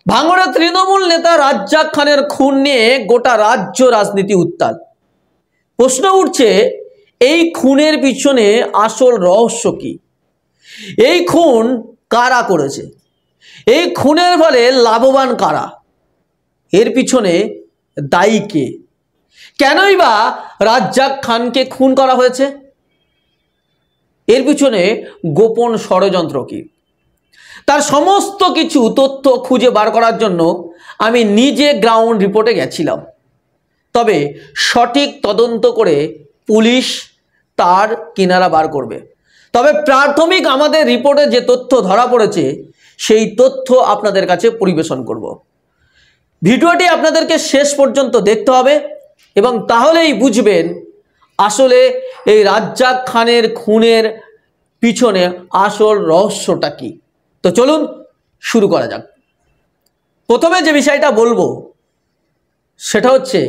ভাঙড়ে তৃণমূল নেতা রাজ্জাক খানের খুন নিয়ে গোটা রাজ্য রাজনীতি উত্তাল। প্রশ্ন উঠছে, এই খুনের পিছনে আসল রহস্য কি? এই খুন কারা করেছে? এই খুনের ফলে লাভবান কারা? এর পিছনে দায়ী কে? কেনই বা রাজ্জাক খানকে খুন করা হয়েছে? এর পিছনে গোপন ষড়যন্ত্র কি? তার সমস্ত কিছু তথ্য খুঁজে বার করার জন্য আমি নিজে গ্রাউন্ড রিপোর্টে গেছিলাম। তবে সঠিক তদন্ত করে পুলিশ তার কিনারা বার করবে। তবে প্রাথমিক আমাদের রিপোর্টে যে তথ্য ধরা পড়েছে সেই তথ্য আপনাদের কাছে পরিবেশন করব। ভিডিওটি আপনাদেরকে শেষ পর্যন্ত দেখতে হবে এবং তাহলেই বুঝবেন আসলে এই রাজ্জাক খানের খুনের পিছনে আসল রহস্যটা কি। তো চলুন শুরু করা যাক। প্রথমে যে বিষয়টা বলবো সেটা হচ্ছে,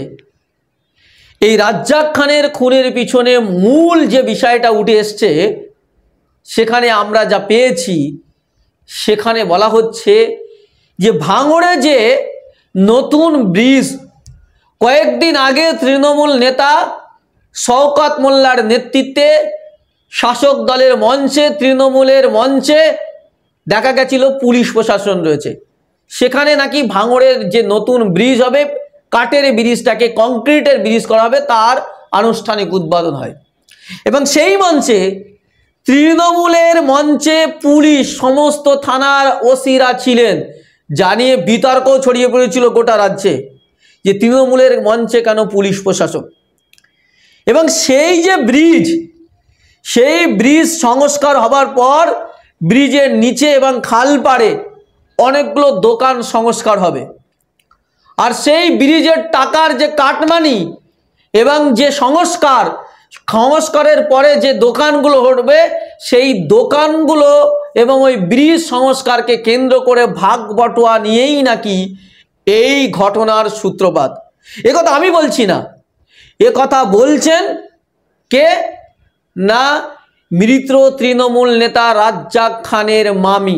এই রাজ্জাক খানের খুনের পিছনে মূল যে বিষয়টা উঠে এসছে সেখানে আমরা যা পেয়েছি সেখানে বলা হচ্ছে যে ভাঙড়ে যে নতুন ব্রিজ কয়েকদিন আগে তৃণমূল নেতা শওকত মোল্লার নেতৃত্বে শাসক দলের মঞ্চে, তৃণমূলের মঞ্চে দেখা গেছিল পুলিশ প্রশাসন রয়েছে, সেখানে নাকি ভাঙড়ের যে নতুন ব্রিজ হবে, কাঠের ব্রিজটাকে কংক্রিটের ব্রিজ করা হবে, তার আনুষ্ঠানিক উদ্বোধন হয়। এবং সেই মঞ্চে তৃণমূলের মঞ্চে পুলিশ, সমস্ত থানার ওসিরা ছিলেন, জানিয়ে বিতর্ক ছড়িয়ে পড়েছিল গোটা রাজ্যে যে তৃণমূলের মঞ্চে কেন পুলিশ প্রশাসন। এবং সেই যে ব্রিজ, সেই ব্রিজ সংস্কার হবার পর ব্রিজের নিচে এবং খাল পাড়ে অনেকগুলো দোকান সংস্কার হবে। আর সেই ব্রিজের টাকার যে কাটমানি এবং যে সংস্কারের পরে যে দোকানগুলো হবে, সেই দোকানগুলো এবং ওই ব্রিজ সংস্কারকে কেন্দ্র করে ভাগ বটোয়া নিয়েই নাকি এই ঘটনার সূত্রপাত। একথা আমি বলছি না, একথা বলছেন কে না, মৃত তৃণমূল নেতা রাজ্জাক খানের মামি।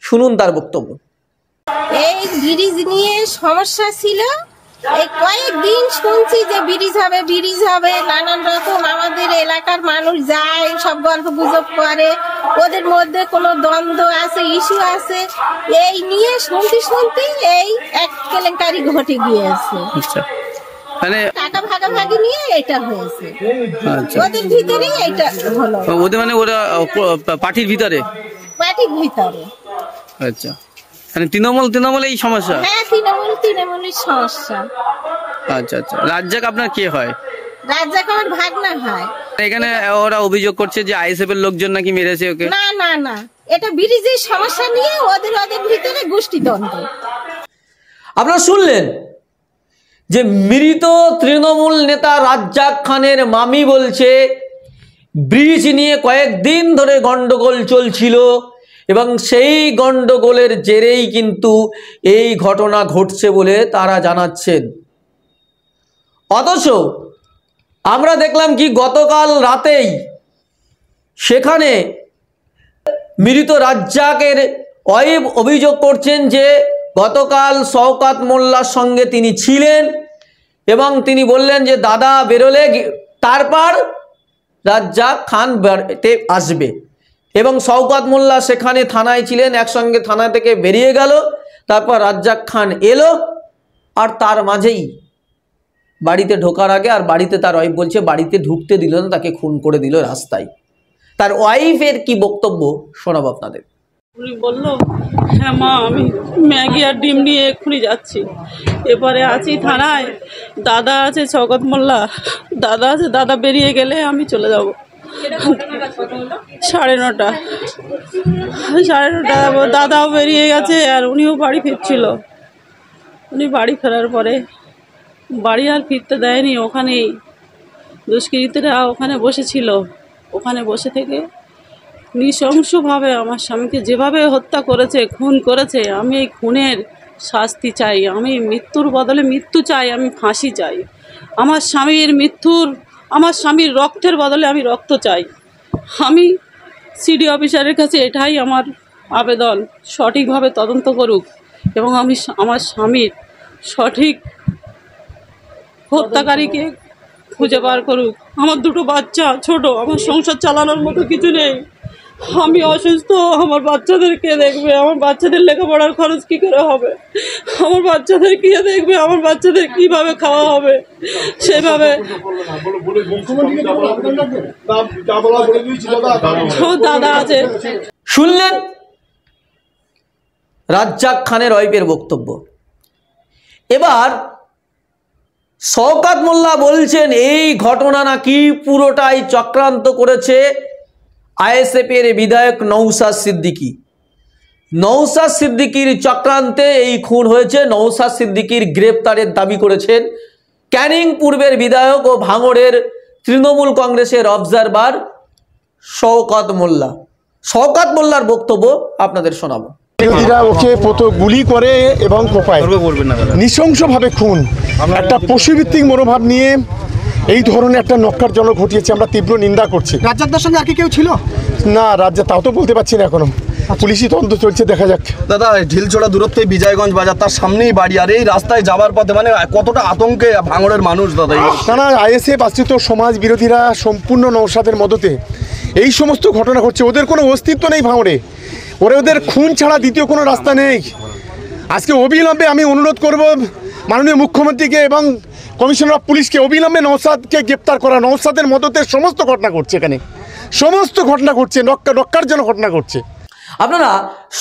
শুনুন তার বক্তব্য। এই ব্রিজ নিয়ে সমস্যা ছিল, এই কয়েকদিন শুনছি যে ব্রিজ হবে, নানান রকম আমাদের এলাকার মানুষ যায়, সব গল্প গুজব করে, ওদের মধ্যে কোনো দ্বন্দ্ব আছে, ইস্যু আছে, এই নিয়ে শুনতে এই এক কেলেঙ্কারি ঘটে গিয়েছে। টাকা ভাগাভাগি নিয়ে এটা হয়েছে, ওদের ভিতরে এটা হলো, ওদের মানে ওরা পার্টির ভিতরে। আচ্ছা, মানে তৃণমূল এই সমস্যা। হ্যাঁ, তৃণমূলের সমস্যা। আচ্ছা আচ্ছা, রাজ্জাক আপনার কে হয়? রাজ্জাক আমার ভাগনা হয়। এখানে ওরা অভিযোগ করছে যে আইএসএফ এর লোকজন নাকি মেরেছে ওকে। না, এটা ব্রিজের সমস্যা নিয়ে ওদের ভিতরে গোষ্ঠীদ্বন্দ্ব। আপনারা শুনলেন যে মৃত তৃণমূল নেতা রাজ্জাক খানের মামি বলছে ব্রিজ নিয়ে কয়েকদিন ধরে গন্ডগোল চলছিল এবং সেই গন্ডগোলের জেরেই কিন্তু এই ঘটনা ঘটছে বলে তারা জানাচ্ছেন। অথচ আমরা দেখলাম কি গতকাল রাতেই সেখানে মৃত রাজ্জাকের ওয়াইফ অভিযোগ করছেন যে গতকাল শওকত মোল্লার সঙ্গে তিনি ছিলেন এবং তিনি বললেন যে দাদা বেরোলে তারপর রাজ্জাক খান বাড়িতে আসবে। এবং শওকত মোল্লা সেখানে থানায় ছিলেন, একসঙ্গে থানা থেকে বেরিয়ে গেল, তারপর রাজ্জাক খান এলো, আর তার মাঝেই বাড়িতে ঢোকার আগে, আর বাড়িতে তার ওয়াইফ বলছে বাড়িতে ঢুকতে দিল না, তাকে খুন করে দিল রাস্তায়। তার ওয়াইফের কি বক্তব্য শোনাবো আপনাদের। উনি বললো, হ্যাঁ মা, আমি ম্যাগি আর ডিম নিয়ে এক্ষুনি যাচ্ছি, এবারে আছি থানায়, দাদা আছে শওকত মোল্লা, দাদা আছে, দাদা বেরিয়ে গেলে আমি চলে যাব। 9:30 দাদাও বেরিয়ে গেছে আর উনিও বাড়ি ফিরছিল। উনি বাড়ি ফেরার পরে বাড়ি আর ফিরতে দেয়নি, ওখানেই দুষ্কৃতীরা ওখানে বসেছিল, ওখানে বসে থেকে নৃশংসভাবে আমার স্বামীকে যেভাবে হত্যা করেছে, খুন করেছে, আমি এই খুনের শাস্তি চাই, আমি মৃত্যুর বদলে মৃত্যু চাই, আমি ফাঁসি চাই। আমার স্বামীর রক্তের বদলে আমি রক্ত চাই। আমি সিডি অফিসারের কাছে এটাই আমার আবেদন, সঠিকভাবে তদন্ত করুক এবং আমি আমার স্বামীর সঠিক হত্যাকারীকে খুঁজে বার করুক। আমার দুটো বাচ্চা ছোট, আমার সংসার চালানোর মতো কিছু নেই, আমি অসুস্থ, আমার বাচ্চাদের কে দেখবে, আমার বাচ্চাদের লেখাপড়ার খরচ কি করে হবে, আমার বাচ্চাদের কে দেখবে, আমার বাচ্চাদের কিভাবে খাওয়া হবে, সেভাবে দাদা আছে। শুনলেন রাজ্জাক খানের ওয়াইফের বক্তব্য। এবার শওকত মোল্লা বলছেন এই ঘটনা নাকি পুরোটাই চক্রান্ত করেছে আইএসএফের বিধায়ক নওশাদ সিদ্দিকী। নওশাদ সিদ্দিকীর চক্রান্তে এই খুন হয়েছে। নওশাদ সিদ্দিকীর গ্রেপ্তারের দাবি করেছেন ক্যানিং পূর্বের বিধায়ক ও ভাঙড়ের তৃণমূল কংগ্রেসের অবজারভার শওকত মোল্লা। শওকত মোল্লার বক্তব্য আপনাদের শোনাবো। বিরোধীরা ওকে গুলি করে এবং কোপায়, নৃশংসভাবে খুন, একটা পশুভিত্তিক মনোভাব নিয়ে এই ধরনের একটা নক্কারজনক ঘটিয়েছে। আমরা তীব্র নিন্দা করছি। রাজ্জাকদার সঙ্গে আর কি কেউ ছিল না? রাজ্জাক তাও তো বলতে পারছি না এখনো, পুলিশি তদন্ত চলছে, দেখা যাক। দাদা ঢিলছোড়া দূরত্বে বিজয়গঞ্জ বাজার, তার সামনেই বাড়ি, আর এই রাস্তায় যাবার পথে মানে কতটা আতঙ্কে ভাঙড়ের মানুষ দাদা। না, আইএসএফ আশ্রিত সমাজ বিরোধীরা সম্পূর্ণ নওশাদের মদতে এই সমস্ত ঘটনা ঘটছে। ওদের কোনো অস্তিত্ব নেই ভাঙড়ে, ওদের খুন ছাড়া দ্বিতীয় কোনো রাস্তা নেই। আজকে অবিলম্বে আমি অনুরোধ করব মাননীয় মুখ্যমন্ত্রীকে এবং কমিশনার অফ পুলিশকে অবিলম্বে নওশাদকে গ্রেপ্তার করা। নওশাদের মদতে সমস্ত ঘটনা ঘটছে, এখানে সমস্ত ঘটনা ঘটছে, নক্কার জন্য ঘটনা ঘটছে। আপনারা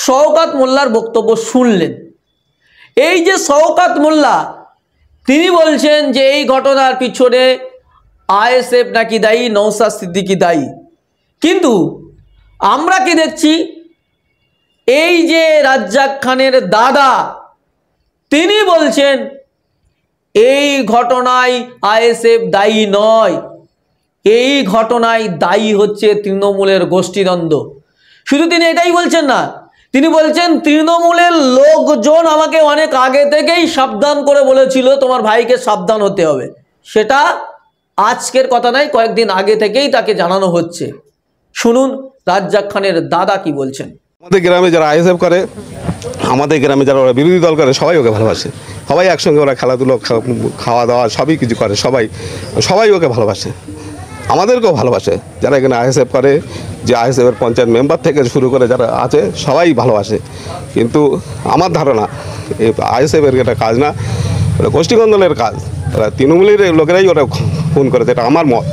শওকত মোল্লার বক্তব্য শুনলেন। এই যে শওকত মোল্লা, তিনি বলছেন যে এই ঘটনার পিছনে আইএসএফ নাকি দায়ী, নওশাদ সিদ্দিকী দায়ী। কিন্তু আমরা কি দেখছি, এই যে রাজ্জাক খানের দাদা, তিনি বলছেন এই ঘটনায় আইএসএফ দায়ী নয়, এই ঘটনায় দায়ী হচ্ছে তৃণমূলের গোষ্ঠীদ্বন্দ্ব। শুধু তিনি এটাই বলছেন না, তিনি বলছেন তৃণমূলের লোকজন আমাকে অনেক আগে থেকেই সাবধান করে বলেছিল তোমার ভাইকে সাবধান হতে হবে। সেটা আজকের কথা নয়, কয়েকদিন আগে থেকেই তাকে জানানো হচ্ছে। শুনুন রাজ্জাক খানের দাদা কি বলছেন। আমাদের গ্রামে যারা আইএসএফ করে, আমাদের গ্রামে যারা ওরা বিরোধী দল করে, সবাই ওকে ভালোবাসে। সবাই একসঙ্গে ওরা খেলাধুলো, খাওয়া দাওয়া সবই কিছু করে, সবাই ওকে ভালোবাসে, আমাদেরকেও ভালোবাসে। যারা এখানে আইএসএফ করে, যে আইএসএফের পঞ্চায়েত মেম্বার থেকে শুরু করে যারা আছে সবাই ভালোবাসে। কিন্তু আমার ধারণা এই আইএসএফের এটা কাজ না, ওটা গোষ্ঠীকন্দলের কাজ। ওরা তৃণমূলের লোকেরাই ওরা খুন করেছে, এটা আমার মত।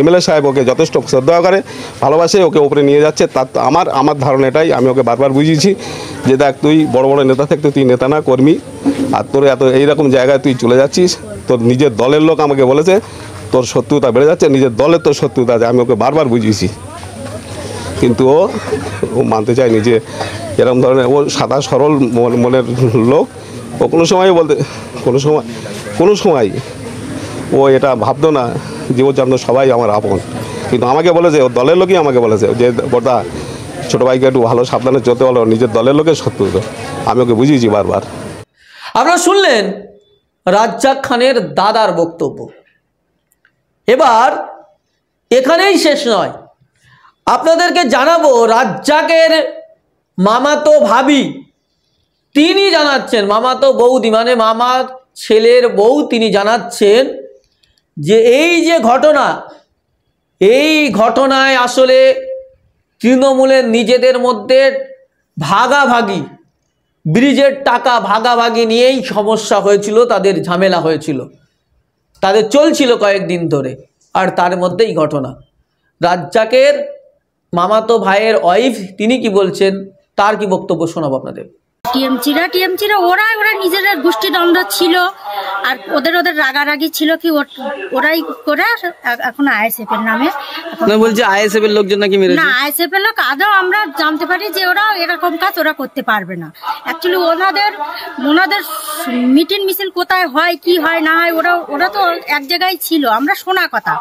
এমএলএ সাহেব ওকে যথেষ্ট শ্রদ্ধা করে, ভালোবাসে, ওকে উপরে নিয়ে যাচ্ছে। তার আমার ধারণা এটাই। আমি ওকে বারবার বুঝিয়েছি যে দেখ, তুই বড় বড় নেতা থাকতে তুই নেতা না, কর্মী, আর তোর এত এইরকম জায়গায় তুই চলে যাচ্ছিস। তোর নিজের দলের লোক আমাকে বলেছে তোর শত্রুতা বেড়ে যাচ্ছে, নিজের দলের তোর শত্রুতা আছে। আমি ওকে বারবার বুঝিয়েছি, কিন্তু ও মানতে চায়নি যে এরকম ধরনের, ও সাদা সরল মনের লোক। ও কোনো সময় ও এটা ভাবতো না যে ওর জন্য সবাই আমার আপন। কিন্তু আমাকে বলেছে, ওর দলের লোকই আমাকে বলেছে যে বড়দা ছোটো ভাইকে একটু ভালো সাবধানে চলতে বলো, নিজের দলের লোকের শত্রু তো। আমি ওকে বুঝিয়েছি বারবার। আপনারা শুনলেন রাজ্জাক খানের দাদার বক্তব্য। এবার এখানেই শেষ নয়, আপনাদেরকে জানাবো রাজ্জাকের মামাতো ভাবি, তিনি জানাচ্ছেন, মামাতো বৌদি মানে মামার ছেলের বউ, তিনি জানাচ্ছেন যে এই যে ঘটনা, এই ঘটনায় আসলে তৃণমূলের নিজেদের মধ্যে ভাগাভাগি, ব্রিজের টাকা ভাগাভাগি নিয়েই সমস্যা হয়েছিল, তাদের ঝামেলা হয়েছিল, তাদের চলছিল কয়েকদিন ধরে, আর তার মধ্যেই ঘটনা। রাজ্জাকের মামাতো ভাইয়ের ওয়াইফ তিনি কি বলছেন, তার কি বক্তব্য শোনাবো আপনাদের। টিএমসিরা ওরা নিজেদের গোষ্ঠীদ্বন্দ্ব ছিল, আর ওদের রাগারাগি ছিল কি ওরাই করে এখন আইএসএফ এর নামে বলছে আইএসএফ এর লোকজন নাকি মেরেছে। না, আইএসএফ এর লোক আদৌ আমরা জানতে পারি যে ওরা এরকম কাজ ওরা করতে পারবে না। অ্যাকচুয়ালি ওনাদের মিটিং মিছিল কোথায় হয়, কি হয় না হয়, ওরা তো এক জায়গায় ছিল। আমরা শোনা কথা,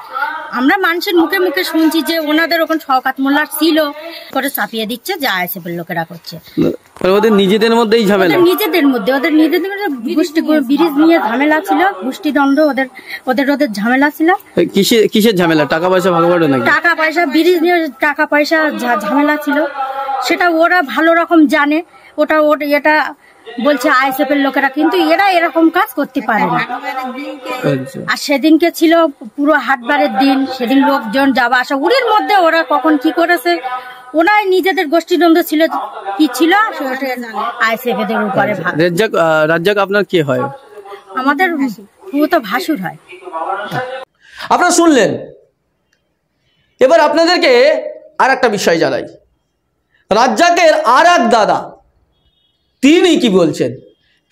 আমরা মানুষের মুখে মুখে শুনছি যে ওনাদের ওখানে শওকত মোল্লার ছিল, করে চাপিয়ে দিচ্ছে যে আইএসএফ এর লোকেরা করছে। ওদের নিজেদের মধ্যেই ঝামেলা, ওদের গোষ্ঠী ব্রিজ নিয়ে ঝামেলা ছিল, গোষ্ঠীদ্বন্দ্ব, ওদের ঝামেলা ছিল। কিসের ঝামেলা? টাকা পয়সা ভাগাভাগি নাকি? টাকা পয়সা, ব্রিজ নিয়ে টাকা পয়সা ঝামেলা ছিল, সেটা ওরা ভালো রকম জানে। এটা বলছে আইএসএফ এর লোকেরা, কিন্তু এরা এরকম কাজ করতে পারে না। আর সেদিনকে ছিল পুরো হাটবারের দিন, সেদিন লোকজন যাওয়া আসা, উড়ির মধ্যে ওরা কখন কি করেছে, ওনার নিজেদের গোষ্ঠীদ্বন্দ্ব ছিল কি ছিল আইএসএফ এদের উপরে। রাজ্জাক আপনার কে হয়? আমাদের পুরো তো ভাসুর হয়। আপনারা শুনলেন। এবার আপনাদেরকে আর একটা বিষয় জানাই। রাজ্জাকের আর এক দাদা তিনি কি বলছেন?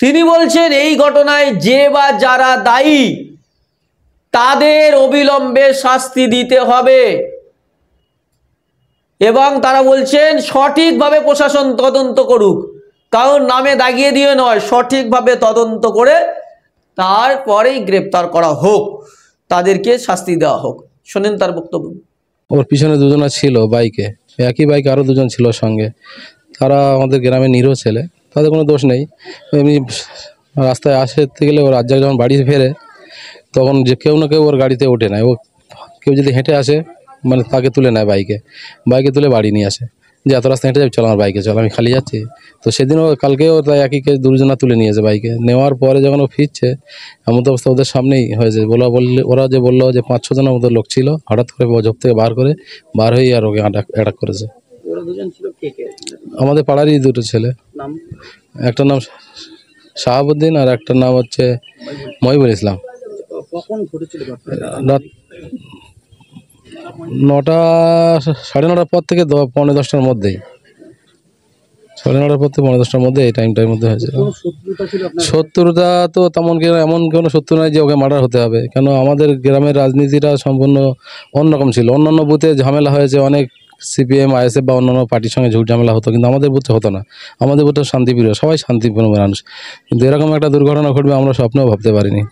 তিনি বলছেন এই ঘটনায় যে বা যারা দায়ী তাদের অবিলম্বে শাস্তি দিতে হবে, এবং তারা বলছেন সঠিকভাবে প্রশাসন তদন্ত করুক, কারণ নামে দাগিয়ে দিয়ে নয়, সঠিকভাবে তদন্ত করে তারপরেই গ্রেপ্তার করা হোক, তাদেরকে শাস্তি দেওয়া হোক। শোনেন তার বক্তব্য। ওর পিছনে দুজনা ছিল বাইকে, একই বাইকে আরও দুজন ছিল সঙ্গে। তারা আমাদের গ্রামের নিরীহ ছেলে, তাদের কোনো দোষ নেই। এমনি রাস্তায় আসতে গেলে ওর রাজ্জাক যখন বাড়ি ফেরে তখন যে কেউ না কেউ ওর গাড়িতে ওঠে নেয়। ও কেউ যদি হেঁটে আসে মানে তাকে তুলে নেয়, বাইকে তুলে বাড়ি নিয়ে আসে, যে এত রাস্তা হেঁটে যাবে, চল আমার বাইকে চল, আমি খালি যাচ্ছি। তো সেদিনও কালকেও তাই একই দুজনা তুলে নিয়েছে বাইকে। নেওয়ার পরে যখন ও ফিরছে এমন তো অবস্থা ওদের সামনেই হয়েছে। ওরা যে বললো যে 5-6 জনের মতো লোক ছিল, হঠাৎ করে ঝোপ থেকে বার হয়ে আর ওকে অ্যাটাক করেছে। আমাদের পাড়ারই দুটো ছেলে, একটার নাম শাহাবুদ্দিন আর একটার নাম হচ্ছে মহিবুল ইসলাম। রাত 9টা 9:30 পর থেকে 9:45-10টার মধ্যেই, 9:30 পর থেকে 9:10টার মধ্যে এই টাইমটার মধ্যে হয়েছে। শত্রুতা তো তেমন এমন কোনো শত্রু নয় যে ওকে মার্ডার হতে হবে, কেন আমাদের গ্রামের রাজনীতিটা সম্পূর্ণ অন্যরকম ছিল। অন্যান্য বুথে ঝামেলা হয়েছে, অনেক সিপিএম আইএসএফ বা অন্যান্য পার্টির সঙ্গে ঝুট ঝামেলা হতো, কিন্তু আমাদের বুথে হতো না। আমাদের বুথে শান্তিপ্রিয়, সবাই শান্তিপূর্ণ মানুষ, কিন্তু এরকম একটা দুর্ঘটনা ঘটবে আমরা স্বপ্নেও ভাবতে পারিনি।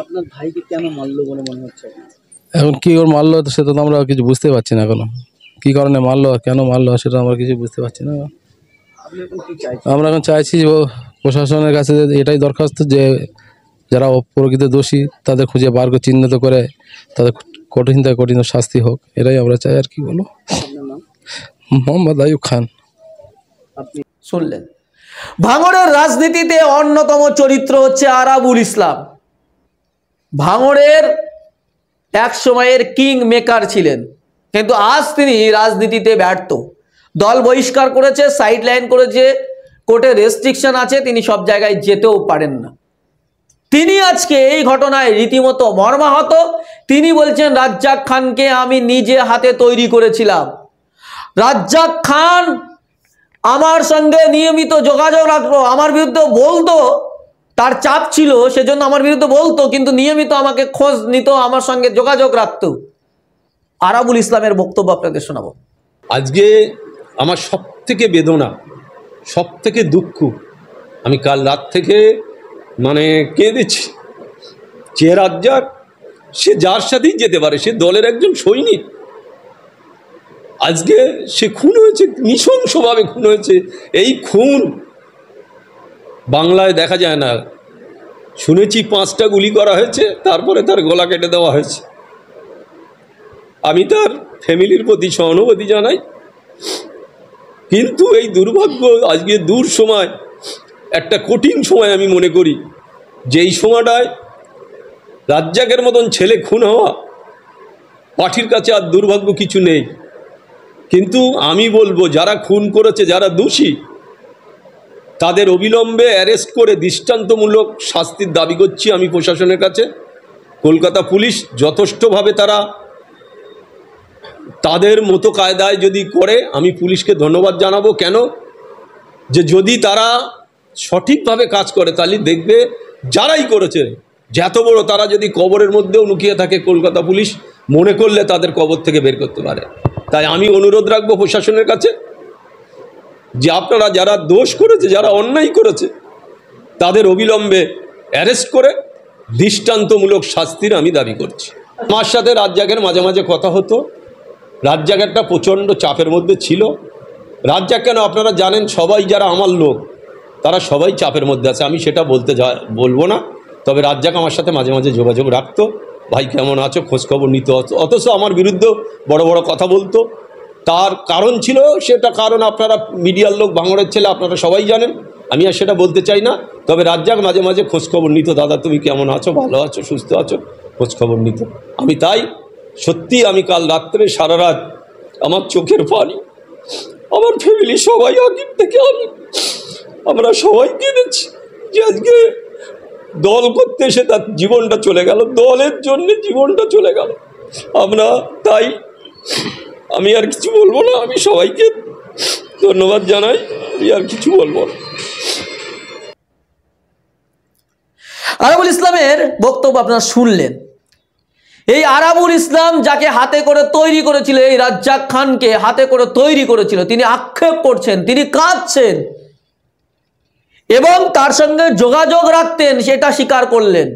আপনার ভাইকে কেন মারলো বলে মনে হচ্ছে? এখন কি ওর মারলো সেটা তো আমরা কিছু বুঝতে পারছি না, এখনো কি কারণে মারলো, কেন মারলো সেটা আমরা কিছু বুঝতে পারছি না। আমরা এখন চাইছি প্রশাসনের কাছে এটাই দরখাস্ত যে যারা প্রকৃত দোষী তাদের খুঁজে বার করে চিহ্নিত করে তাদের কঠিন থেকে কঠিন শাস্তি হোক, এটাই আমরা চাই। আর কি বলবো। মোহাম্মদ আইয়ুব খান। শুনলেন, ভাঙড়ের রাজনীতিতে অন্যতম চরিত্র হচ্ছে আরাবুল ইসলাম। ভাঙড়ের এক সময়ের কিং মেকার ছিলেন, কিন্তু আজ তিনি রাজনীতিতে ব্যর্থ। দল বহিষ্কার করেছে, সাইড লাইন করেছে, কোর্টে রেস্ট্রিকশন আছে, তিনি সব জায়গায় যেতেও পারেন না। তিনি আজকে এই ঘটনায় রীতিমতো মর্মাহত। তিনি বলছেন রাজ্জাক খানকে আমি নিজে হাতে তৈরি করেছিলাম। রাজ্জাক খান আমার সঙ্গে নিয়মিত যোগাযোগ রাখতো, আমার বিরুদ্ধে বলতো, তার চাপ ছিল সেজন্য আমার বিরুদ্ধে বলতো, কিন্তু নিয়মিত আমাকে খোঁজ নিত, আমার সঙ্গে যোগাযোগ রাখতো। আরাবুল ইসলামের বক্তব্য আপনাদের শোনাবো। আজকে আমার সব থেকে বেদনা, সব থেকে দুঃখ, আমি কাল রাত থেকে কেঁদেছি। যে রাজ্জাক, সে যার সাথেই যেতে পারে, সে দলের একজন সৈনিক, আজকে সে খুন হয়েছে, নৃশংসভাবে খুন হয়েছে। এই খুন বাংলায় দেখা যায় না। শুনেছি 5টা গুলি করা হয়েছে, তারপরে তার গলা কেটে দেওয়া হয়েছে। আমি তার ফ্যামিলির প্রতি সহানুভূতি জানাই, কিন্তু এই দুর্ভাগ্য আজকে দূর সময়, একটা কঠিন সময় আমি মনে করি, যেই সময়টায় রাজ্জাকের মতন ছেলে খুন হওয়া, পার্টির কাছে আর দুর্ভাগ্য কিছু নেই। কিন্তু আমি বলবো যারা খুন করেছে, যারা দোষী, তাদের অবিলম্বে অ্যারেস্ট করে দৃষ্টান্তমূলক শাস্তির দাবি করছি আমি প্রশাসনের কাছে। কলকাতা পুলিশ যথেষ্টভাবে তারা তাদের মতো কায়দায় যদি করে, আমি পুলিশকে ধন্যবাদ জানাবো। কেন যে যদি তারা সঠিকভাবে কাজ করে, তাহলে দেখবে যারাই করেছে, যত বড় তারা যদি কবরের মধ্যেও লুকিয়ে থাকে, কলকাতা পুলিশ মনে করলে তাদের কবর থেকে বের করতে পারে। তাই আমি অনুরোধ রাখবো প্রশাসনের কাছে যে আপনারা যারা দোষ করেছে, যারা অন্যায় করেছে, তাদের অবিলম্বে অ্যারেস্ট করে দৃষ্টান্তমূলক শাস্তির আমি দাবি করছি। আমার সাথে রাজ্জাকের মাঝে মাঝে কথা হতো। রাজ্জাক একটা প্রচণ্ড চাপের মধ্যে ছিল। রাজ্জাক কেন, আপনারা জানেন, সবাই যারা আমার লোক তারা সবাই চাপের মধ্যে আছে, আমি সেটা বলবো না। তবে রাজ্জাক আমার সাথে মাঝে মাঝে যোগাযোগ রাখতো, ভাই কেমন আছো, খোঁজখবর নিত। অথচ আমার বিরুদ্ধে বড় বড় কথা বলতো। তার কারণ ছিল, সেটা কারণ আপনারা মিডিয়ার লোক, ভাঙড়ের ছেলে, আপনারা সবাই জানেন। আমি আর সেটা বলতে চাই না। তবে রাজ্জাক মাঝে মাঝে খোঁজখবর নিত, দাদা তুমি কেমন আছো, ভালো আছো, সুস্থ আছো, খোঁজখবর নিত। আমি তাই সত্যি আমি কাল রাত্রে সারা রাত আমার চোখের পানি, আমার ফ্যামিলি সবাই আগের থেকে আমরা সবাই কেঁদেছি যে আজকে দল করতে এসে তার জীবনটা চলে গেল, দলের জন্য জীবনটা চলে গেল। আমরা তাই আমি আর কিছু বলবো না, আমি সবাইকে ধন্যবাদ জানাই, আমি আর কিছু বলবো না। আরাবুল ইসলামের বক্তব্য আপনারা শুনলেন। এই আরাবুল ইসলাম যাকে হাতে করে তৈরি করেছিল, এই রাজ্জাক খানকে হাতে করে তৈরি করেছিল, তিনি আক্ষেপ করছেন, তিনি কাঁদছেন এবং তার সঙ্গে যোগাযোগ রাখতেন সেটা স্বীকার করলেন।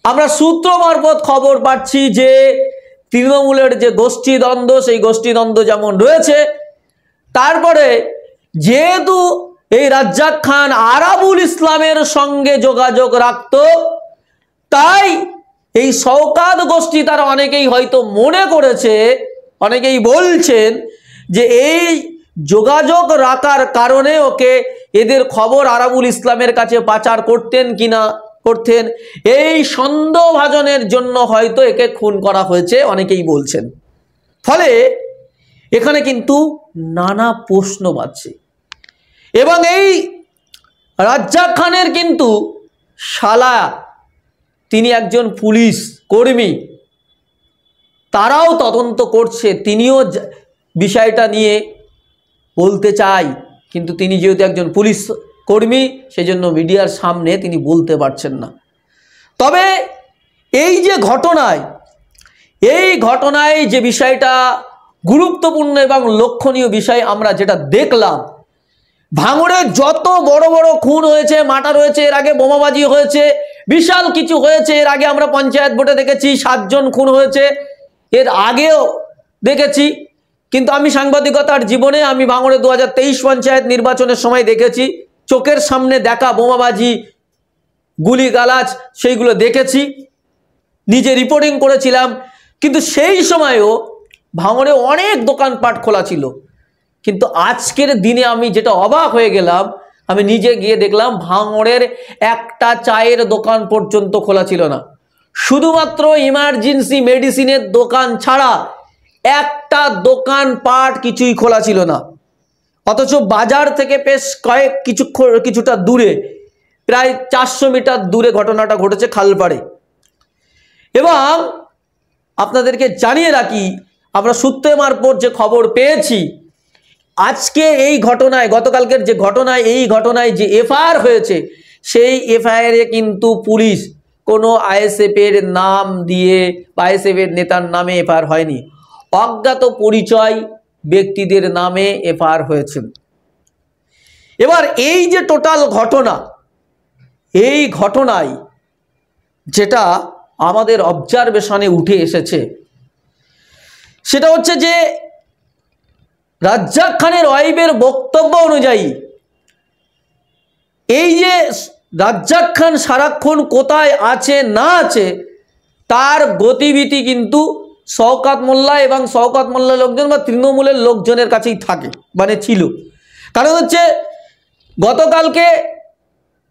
আমরা সূত্র মারফত খবর পাচ্ছি যে তৃণমূলের যে গোষ্ঠীদ্বন্দ্ব, সেই গোষ্ঠীদ্বন্দ্ব যেমন রয়েছে, তারপরে যেহেতু এই রাজ্জাক খান আরাবুল ইসলামের সঙ্গে যোগাযোগ রাখত, তাই এই শওকাত গোষ্ঠী তারা অনেকেই হয়তো মনে করেছে, অনেকেই বলছেন যে এই যোগাযোগ রাখার কারণে ওকে এদের খবর আরাবুল ইসলামের কাছে পাচার করতেন কিনা করতেন, এই সন্দেহভাজনের জন্য হয়তো একে খুন করা হয়েছে অনেকেই বলছেন। ফলে এখানে কিন্তু নানা প্রশ্ন বাজছে এবং এই রাজ্জাক খানের কিন্তু শালা, তিনি একজন পুলিশ কর্মী, তারাও তদন্ত করছে, তিনিও বিষয়টা নিয়ে বলতে চাই, কিন্তু তিনি যেহেতু একজন পুলিশ কর্মী সেজন্য মিডিয়ার সামনে তিনি বলতে পারছেন না। তবে এই যে ঘটনায় যে বিষয়টা গুরুত্বপূর্ণ এবং লক্ষণীয় বিষয় আমরা যেটা দেখলাম, ভাঙড়ে যত বড় বড় খুন হয়েছে, মার্ডার হয়েছে, এর আগে বোমাবাজি হয়েছে, বিশাল কিছু হয়েছে, এর আগে আমরা পঞ্চায়েত ভোটে দেখেছি 7 জন খুন হয়েছে, এর আগেও দেখেছি। কিন্তু আমি সাংবাদিকতার জীবনে আমি ভাঙড়ে 2023 পঞ্চায়েত নির্বাচনের সময় দেখেছি, চোখের সামনে দেখা বোমাবাজি, গুলিগালাজ, সেইগুলো দেখেছি, নিজে রিপোর্টিং করেছিলাম। কিন্তু সেই সময়ও ভাঙড়ে অনেক দোকানপাট খোলা ছিল, কিন্তু আজকের দিনে আমি যেটা অবাক হয়ে গেলাম, আমি নিজে গিয়ে দেখলাম ভাঙড়ের একটা চায়ের দোকান পর্যন্ত খোলা ছিল না। শুধুমাত্র ইমার্জেন্সি মেডিসিনের দোকান ছাড়া একটা দোকানপাট কিছুই খোলা ছিল না। অথচ বাজার থেকে বেশ কিছুটা দূরে, প্রায় 400 মিটার দূরে ঘটনাটা ঘটেছে খালপাড়ে। এবং আপনাদেরকে জানিয়ে রাখি, আমরা সূত্রে মারফত যে খবর পেয়েছি, আজকে এই ঘটনায়, গতকালকের যে ঘটনায়, এই ঘটনায় যে এফআইআর হয়েছে, সেই এফআইআরে কিন্তু পুলিশ কোনো আইএসএফের নাম দিয়ে বা আইএসএফের নেতার নামে এফআইআর হয়নি, অজ্ঞাত পরিচয় ব্যক্তিদের নামে এফআইআর হয়েছে। এবার এই যে টোটাল ঘটনা, এই ঘটনায় যেটা আমাদের অবজারভেশনে উঠে এসেছে সেটা হচ্ছে যে রাজ্জাক খানের ওয়াইফের বক্তব্য অনুযায়ী এই যে রাজ্জাক খান সারাক্ষণ কোথায় আছে না আছে তার গতিবিধি কিন্তু শওকত মোল্লা এবং শওকত মোল্লা লোকজন বা তৃণমূলের লোকজনের কাছেই থাকে, মানে ছিল। কারণ হচ্ছে গতকালকে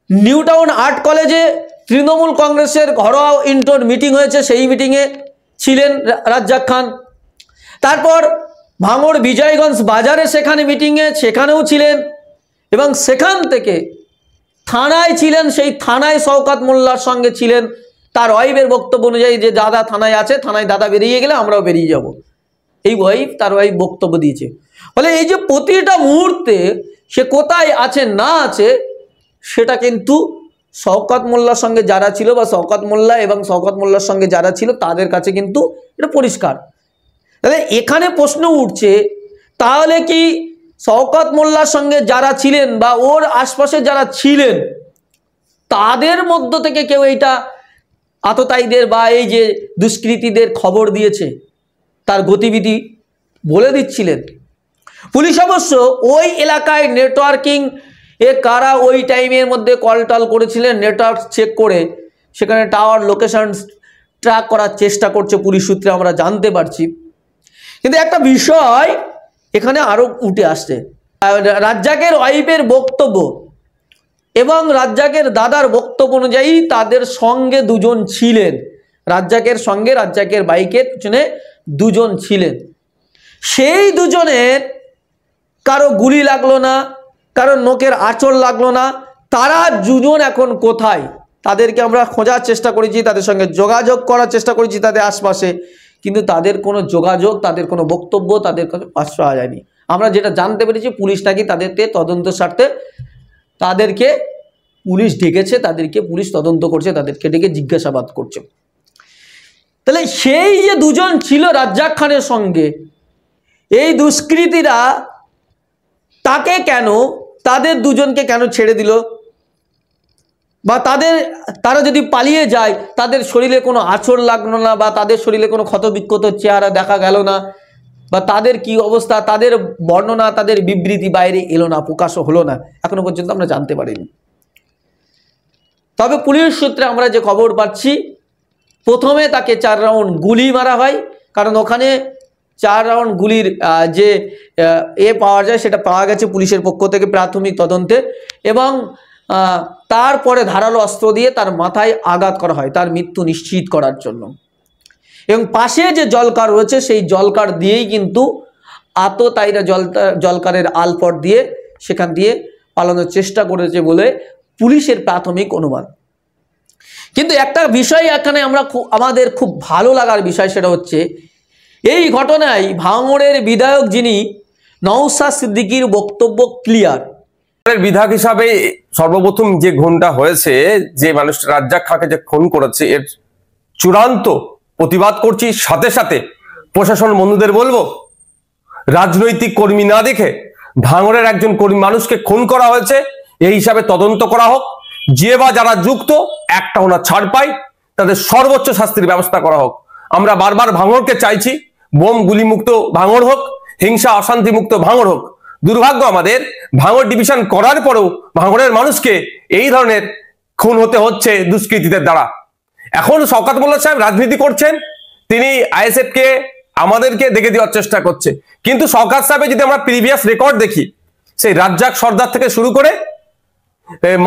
নিউ টাউন আর্ট কলেজে তৃণমূল কংগ্রেসের ঘরোয়া ইন্টোর মিটিং হয়েছে, সেই মিটিংয়ে ছিলেন রাজ্জাক খান। তারপর ভাঙড় বিজয়গঞ্জ বাজারে সেখানে মিটিংয়ে সেখানেও ছিলেন এবং সেখান থেকে থানায় ছিলেন, সেই থানায় শওকত মোল্লার সঙ্গে ছিলেন। তার ওয়াইফের বক্তব্য অনুযায়ী যে দাদা থানায় আছে, থানায় দাদা বেরিয়ে গেলে আমরাও বেরিয়ে যাব, এই তার ওয়াইফ বক্তব্য দিয়েছে। ফলে এই যে প্রতিটা মুহূর্তে সে কোথায় আছে না আছে সেটা কিন্তু শওকত মোল্লার সঙ্গে যারা ছিল বা শওকত মোল্লা এবং শওকত মোল্লার সঙ্গে যারা ছিল তাদের কাছে কিন্তু এটা পরিষ্কার। তাহলে এখানে প্রশ্ন উঠছে, তাহলে কি শওকত মোল্লার সঙ্গে যারা ছিলেন বা ওর আশপাশে যারা ছিলেন তাদের মধ্য থেকে কেউ এইটা আততায়ীদের বা এই যে দুষ্কৃতীদের খবর দিয়েছে, তার গতিবিধি বলে দিচ্ছিলেন? পুলিশ অবশ্য ওই এলাকায় নেটওয়ার্কিং কারা ওই টাইমের মধ্যে কলটল করেছিলেন, নেটওয়ার্ক চেক করে সেখানে টাওয়ার লোকেশন ট্র্যাক করার চেষ্টা করছে, পুলিশ সূত্রে আমরা জানতে পারছি। কিন্তু একটা বিষয় এখানে আরো উঠে আসছে, রাজ্জাকের ওয়াইফের বক্তব্য এবং রাজ্জাকের দাদার বক্তব্য অনুযায়ী তাদের সঙ্গে দুজন ছিলেন, রাজ্জাকের সঙ্গে রাজ্জাকের বাইকের পিছনে দুজন ছিলেন। সেই দুজনের কারো গুলি লাগলো না, কারো নোকের আঁচড় লাগলো না। তারা দুজন এখন কোথায়? তাদেরকে আমরা খোঁজার চেষ্টা করেছি, তাদের সঙ্গে যোগাযোগ করার চেষ্টা করেছি তাদের আশপাশে, কিন্তু তাদের কোনো যোগাযোগ, তাদের কোনো বক্তব্য তাদের কাছে পাশ পাওয়া যায়নি। আমরা যেটা জানতে পেরেছি, পুলিশ নাকি তাদেরকে তদন্ত স্বার্থে তাদেরকে পুলিশ ডেকেছে, তাদেরকে পুলিশ তদন্ত করছে, তাদেরকে ডেকে জিজ্ঞাসাবাদ করছে। তাহলে সেই যে দুজন ছিল রাজ্জাক খানের সঙ্গে, এই দুষ্কৃতীরা তাকে কেন, তাদের দুজনকে কেন ছেড়ে দিল? বা তারা যদি পালিয়ে যায়, তাদের শরীরে কোনো আঁচড় লাগলো না, বা তাদের শরীরে কোনো ক্ষতবিক্ষত চেহারা দেখা গেল না, বা তাদের কি অবস্থা, তাদের বর্ণনা, তাদের বিবৃতি বাইরে এলো না, প্রকাশও হলো না, এখনো পর্যন্ত আমরা জানতে পারিনি। তবে পুলিশ সূত্রে আমরা যে খবর পাচ্ছি, প্রথমে তাকে 4 রাউন্ড গুলি মারা হয়, কারণ ওখানে 4 রাউন্ড গুলির যে পাওয়া যায় সেটা পাওয়া গেছে পুলিশের পক্ষ থেকে প্রাথমিক তদন্তে, এবং তারপরে ধারালো অস্ত্র দিয়ে তার মাথায় আঘাত করা হয় তার মৃত্যু নিশ্চিত করার জন্য। এবং পাশে যে জলকার রয়েছে সেই জলকার দিয়েই কিন্তু আততায়ীরা জলকারের আলপট দিয়ে সেখান দিয়ে পালানোর চেষ্টা করেছে বলে পুলিশের প্রাথমিক অনুমান। কিন্তু একটা বিষয় এখানে আমাদের খুব ভালো লাগার বিষয়, সেটা হচ্ছে এই ঘটনায় ভাঙড়ের বিধায়ক যিনি নওশাদ সিদ্দিকীর বক্তব্য ক্লিয়ার। বিধায়ক হিসাবে সর্বপ্রথম যে খুনটা হয়েছে, যে মানুষটা রাজ্জাক খাঁকে যে খুন করেছে, এর চূড়ান্ত প্রতিবাদ করছি। সাথে সাথে প্রশাসন বন্ধুদের বলবো, রাজনৈতিক কর্মী না দেখে ভাঙড়ের একজন কর্মী মানুষকে খুন করা হয়েছে, এই হিসাবে তদন্ত করা হোক। যে বা যারা যুক্ত একটাও না ছাড় পায়, তাদের সর্বোচ্চ শাস্তির ব্যবস্থা করা হোক। আমরা বারবার ভাঙড়কে চাইছি, বোম গুলি মুক্ত ভাঙড় হোক, হিংসা অশান্তি মুক্ত ভাঙড় হোক। দুর্ভাগ্য আমাদের, ভাঙড় ডিভিশন করার পরেও ভাঙড়ের মানুষকে এই ধরনের খুন হতে হচ্ছে দুষ্কৃতীদের দ্বারা। এখন শওকত মোল্লা সাহেব রাজনীতি করছেন, তিনি আইএসএফ কে আমাদেরকে দেখে দেওয়ার চেষ্টা করছে। কিন্তু শওকত সাহেবের যদি আমরা প্রিভিয়াস রেকর্ড দেখি, সেই রাজ্জাক সর্দার থেকে শুরু করে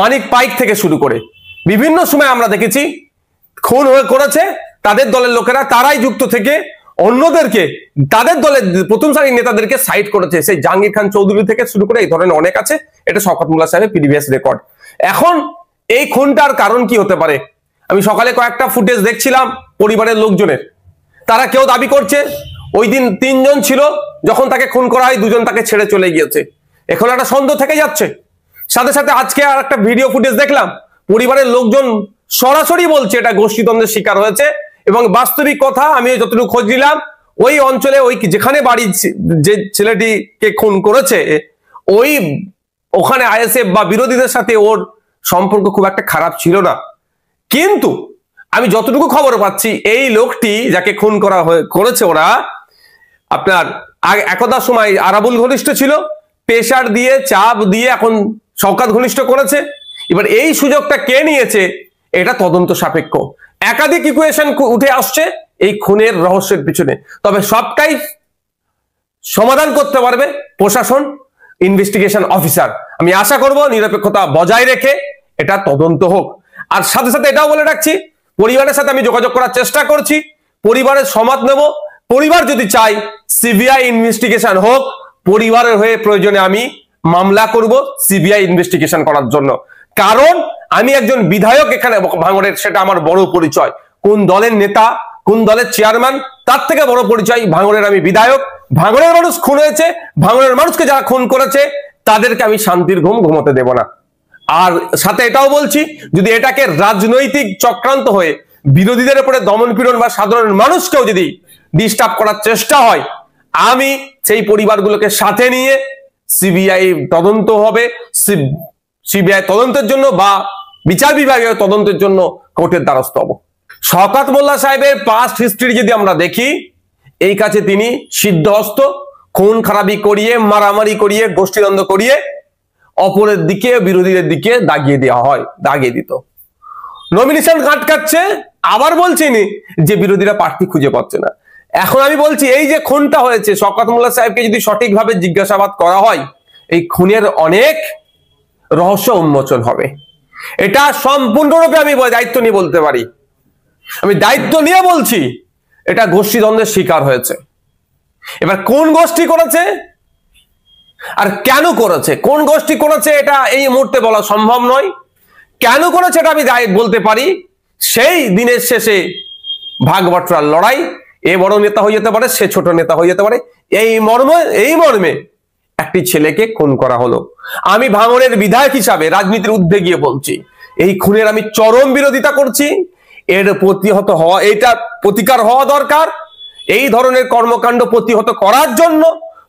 মানিক পাইক থেকে শুরু করে বিভিন্ন সময় আমরা দেখেছি খুন করেছে তাদের দলের লোকেরা, তারাই যুক্ত থেকে অন্যদেরকে, তাদের দলের প্রথম সারির নেতাদেরকে সাইড করেছে। সেই জাহাঙ্গীর খান চৌধুরী থেকে শুরু করে এই ধরনের অনেক আছে। এটা শওকত মোল্লা সাহেবের প্রিভিয়াস রেকর্ড। এখন এই খুনটার কারণ কি হতে পারে? আমি সকালে কয়েকটা ফুটেজ দেখছিলাম পরিবারের লোকজনের, তারা কেউ দাবি করছে ওই দিন 3 জন ছিল, যখন তাকে খুন করা হয় 2 জন তাকে ছেড়ে চলে গিয়েছে। এখন একটা সন্দেহ থেকে যাচ্ছে। সাথে সাথে আজকে আর একটা ভিডিও ফুটেজ দেখলাম, পরিবারের লোকজন সরাসরি বলছে এটা গোষ্ঠীদ্বন্দ্বের শিকার হয়েছে। এবং বাস্তবিক কথা, আমি যতটুকু খোঁজ নিলাম, ওই অঞ্চলে ওই যেখানে বাড়ি যে ছেলেটিকে খুন করেছে, ওখানে আইএসএফ বা বিরোধীদের সাথে ওর সম্পর্ক খুব একটা খারাপ ছিল না। কিন্তু আমি যতটুকু খবর পাচ্ছি, এই লোকটি যাকে খুন করেছে ওরা, আপনার একদা সময় আরাবুল ঘনিষ্ঠ ছিল, প্রেশার দিয়ে চাপ দিয়ে এখন শওকত ঘনিষ্ঠ করেছে। এবার এই সুযোগটা কে নিয়েছে, এটা তদন্ত সাপেক্ষ। একাধিক ইকুয়েশন উঠে আসছে এই খুনের রহস্যের পিছনে, তবে সবটাই সমাধান করতে পারবে প্রশাসন, ইনভেস্টিগেশন অফিসার। আমি আশা করব নিরপেক্ষতা বজায় রেখে এটা তদন্ত হোক। আর সাথে সাথে এটাও বলে রাখছি, পরিবারের সাথে আমি যোগাযোগ করার চেষ্টা করছি, পরিবারের সমর্থন নেব। পরিবার যদি চাই সিবিআই ইনভেস্টিগেশন হোক, পরিবারের হয়ে প্রয়োজনে আমি মামলা করব সিবিআই ইনভেস্টিগেশন করার জন্য। কারণ আমি একজন বিধায়ক এখানে ভাঙড়ের, সেটা আমার বড় পরিচয়। কোন দলের নেতা, কোন দলের চেয়ারম্যান, তার থেকে বড় পরিচয় ভাঙড়ের আমি বিধায়ক। ভাঙড়ের মানুষ খুন হয়েছে, ভাঙড়ের মানুষকে যারা খুন করেছে তাদেরকে আমি শান্তির ঘুম ঘুমোতে দেব না। আর সাথে এটাও বলছি, যদি এটাকে রাজনৈতিক চক্রান্ত হয়ে বিরোধীদের উপরে দমন পীড়ন বা সাধারণ মানুষকেও যদি ডিস্টার্ব করার চেষ্টা হয়, আমি সেই পরিবারগুলোকে সাথে নিয়ে সিবিআই তদন্ত হবে, সিবিআই তদন্তের জন্য বা বিচার বিভাগীয় তদন্তের জন্য কোর্টের দ্বারস্থ হব। শওকত মোল্লা সাহেবের পাস্ট হিস্ট্রি যদি আমরা দেখি, এই কাছে তিনি সিদ্ধহস্ত, খুন খারাপি করিয়ে, মারামারি করিয়ে, গোষ্ঠীদ্বন্দ্ব করিয়ে অপরের দিকে, বিরোধীদের দিকে দাগিয়ে দিত। নমিনেশন আটকাচ্ছে, আবার বলছিনি যে বিরোধীরা প্রার্থী খুঁজে পাচ্ছে না। এখন আমি বলছি, এই যে খুনটা হয়েছে, শওকত মোল্লা সাহেবকে যদি সঠিকভাবে জিজ্ঞাসাবাদ করা হয়, এই খুনের রহস্য উন্মোচন হবে। এটা সম্পূর্ণরূপে আমি দায়িত্ব নিয়ে বলতে পারি, আমি দায়িত্ব নিয়ে বলছি, এটা গোষ্ঠীদ্বন্দ্বের শিকার হয়েছে। এবার কোন গোষ্ঠী করেছে আর কেন করেছে, কোন গোষ্ঠী করেছে এটা এই মুহূর্তে বলা সম্ভব নয়। কেন করেছে এটা আমি বলতে পারি, সেই দিনের শেষে ভাগবটরার লড়াই, এ বড় নেতা হয়ে যেতে পারে, সে ছোট নেতা হয়ে যেতে পারে, এই মর্মে একটি ছেলেকে খুন করা হলো। আমি ভাঙড়ের বিধায়ক হিসাবে রাজনীতির ঊর্ধ্বে গিয়ে বলছি, এই খুনের আমি চরম বিরোধিতা করছি। এর প্রতিহত হওয়া, এটা প্রতিকার হওয়া দরকার। এই ধরনের কর্মকাণ্ড প্রতিহত করার জন্য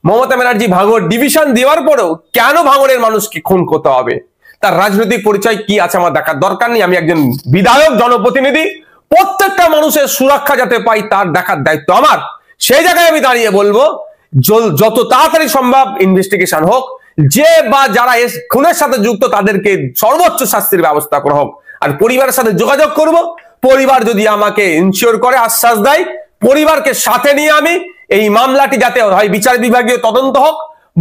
মমতা ব্যানার্জি ভাঙড় ডিভিশন দেওয়ার পরেও কেন ভাঙড়ের মানুষকে খুন করতে হবে, তার রাজনৈতিক পরিচয় কি আছে আমার দেখার দরকার নেই। আমি একজন বিধায়ক, জনপ্রতিনিধি, প্রত্যেকটা মানুষের সুরক্ষা যাতে পাই তার দেখার দায়িত্ব আমার। সেই জায়গায় আমি দাঁড়িয়ে বলবো, যত তাড়াতাড়ি সম্ভব ইনভেস্টিগেশন হোক, যে বা যারা খুনের সাথে যুক্ত তাদেরকে সর্বোচ্চ শাস্তির ব্যবস্থা করা হোক। আর পরিবারের সাথে যোগাযোগ করব, পরিবার যদি আমাকে ইনশিওর করে, আশ্বাস দেয়, পরিবারকে সাথে নিয়ে আমি এই মামলাটি যাতে হয় বিচার বিভাগীয় তদন্ত হোক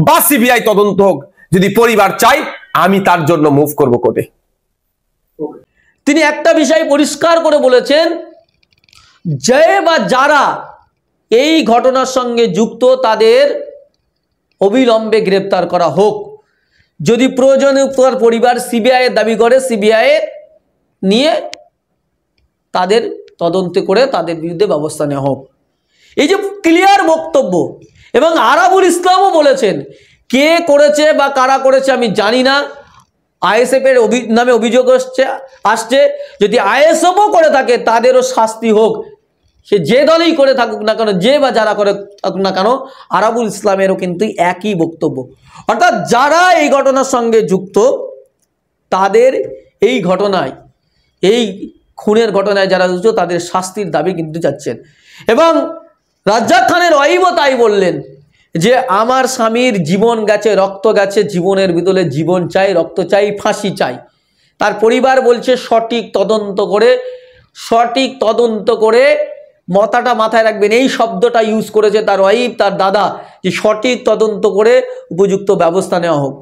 বা সিবিআই তদন্ত হোক, যদি পরিবার চাই আমি তার জন্য মুভ করব কোর্টে। তিনি একটা বিষয় পরিষ্কার করে বলেছেন, যে বা যারা এই ঘটনার সঙ্গে যুক্ত তাদের অবিলম্বে গ্রেপ্তার করা হোক। যদি প্রয়োজনে তার পরিবার সিবিআই দাবি করে, সিবিআই নিয়ে তাদের তদন্ত করে তাদের বিরুদ্ধে ব্যবস্থা নেওয়া হোক। এই যে ক্লিয়ার বক্তব্য। এবং আরাবুল ইসলামও বলেছেন, কে করেছে বা কারা করেছে আমি জানি না, আইএসএফ এর নামে অভিযোগ আসছে, যদি আইএসএফও করে থাকে তাদেরও শাস্তি হোক, সে যে দলেই করে থাকুক না কেন, যে বা যারা করে থাকুক না কেন। আরাবুল ইসলামেরও কিন্তু একই বক্তব্য। অর্থাৎ যারা এই ঘটনার সঙ্গে যুক্ত তাদের এই ঘটনায়, এই খুনের ঘটনায় যারা যুক্ত তাদের শাস্তির দাবি কিন্তু যাচ্ছেন। এবং রাজ্জাক খানের ওয়াইফও তাই বললেন যে আমার স্বামীর জীবন গেছে, রক্ত গেছে, জীবনের ভিতরে জীবন চাই, রক্ত চাই, ফাঁসি চাই। তার পরিবার বলছে সঠিক তদন্ত করে মাথাটা মাথায় রাখবেন, এই শব্দটা ইউজ করেছে তার ওয়াইফ, তার দাদা, যে সঠিক তদন্ত করে উপযুক্ত ব্যবস্থা নেওয়া হোক।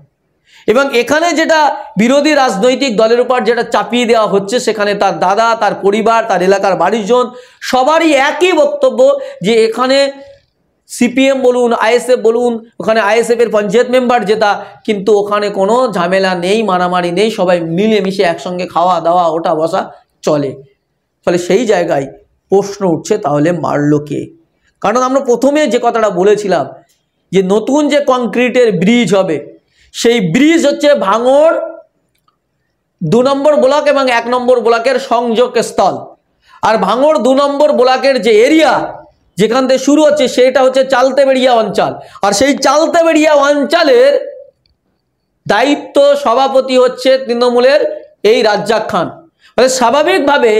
এবং এখানে যেটা বিরোধী রাজনৈতিক দলের উপর যেটা চাপিয়ে দেওয়া হচ্ছে, সেখানে তার দাদা, তার পরিবার, তার এলাকার বাড়িরজন সবারই একই বক্তব্য যে এখানে সিপিএম বলুন, আইএসএফ বলুন, ওখানে আইএসএফ এর পঞ্চায়েত মেম্বার যেটা, কিন্তু ওখানে কোনো ঝামেলা নেই, মারামারি নেই, সবাই মিলেমিশে একসঙ্গে খাওয়া দাওয়া ওঠা বসা চলে। ফলে সেই জায়গায় প্রশ্ন উঠছে, তাহলে মারলো কে? কারণ আমরা প্রথমে যে কথাটা বলেছিলাম যে নতুন যে কংক্রিটের ব্রিজ হবে, সেই ব্রিজ হচ্ছে ভাঙড় 2 নম্বর ব্লক এবং 1 নম্বর ব্লকের সংযোগ স্থল। আর ভাঙড় 2 নম্বর ব্লকের যে এরিয়া যেখান থেকে শুরু হচ্ছে সেটা হচ্ছে চালতেবেড়িয়া অঞ্চল। আর সেই চালতেবেড়িয়া অঞ্চলের দায়িত্ব সভাপতি হচ্ছে তৃণমূলের এই রাজ্জাক খান। মানে স্বাভাবিকভাবে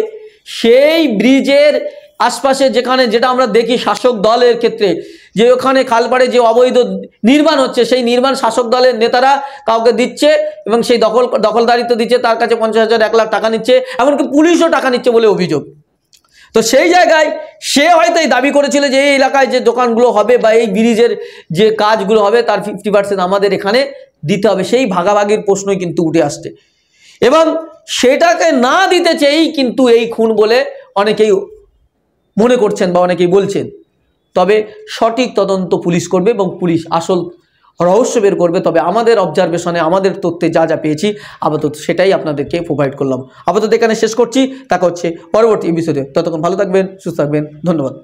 সেই ব্রিজের আশপাশে যেটা আমরা দেখি শাসক দলের ক্ষেত্রে, যে ওখানে খালপাড়ে যে অবৈধ নির্মাণ হচ্ছে, সেই নির্মাণ শাসক দলের নেতারা কাউকে দিচ্ছে এবং সেই দখলদারিত্ব দিচ্ছে, তার কাছে 50,000 1 লাখ টাকা নিচ্ছে, এমনকি পুলিশও টাকা নিচ্ছে বলে অভিযোগ। তো সেই জায়গায় সে হয়তো এই দাবি করেছিল যে এই এলাকায় যে দোকানগুলো হবে বা এই ব্রিজের যে কাজগুলো হবে তার 50% আমাদের এখানে দিতে হবে। সেই ভাগাভাগির প্রশ্নই কিন্তু উঠে আসছে এবং সেটাকে না দিতে চেয়েই কিন্তু এই খুন বলে অনেকেই মনে করছেন বা অনেকেই বলছেন। তবে সঠিক তদন্ত পুলিশ করবে এবং পুলিশ আসল রহস্য বের করবে। তবে আমাদের অবজারভেশনে, আমাদের তথ্যে যা যা পেয়েছি আপাতত সেটাই আপনাদেরকে প্রোভাইড করলাম। আপাতত এখানে শেষ করছি, দেখা হচ্ছে পরবর্তী এপিসোডে। ততক্ষণ ভালো থাকবেন, সুস্থ থাকবেন, ধন্যবাদ।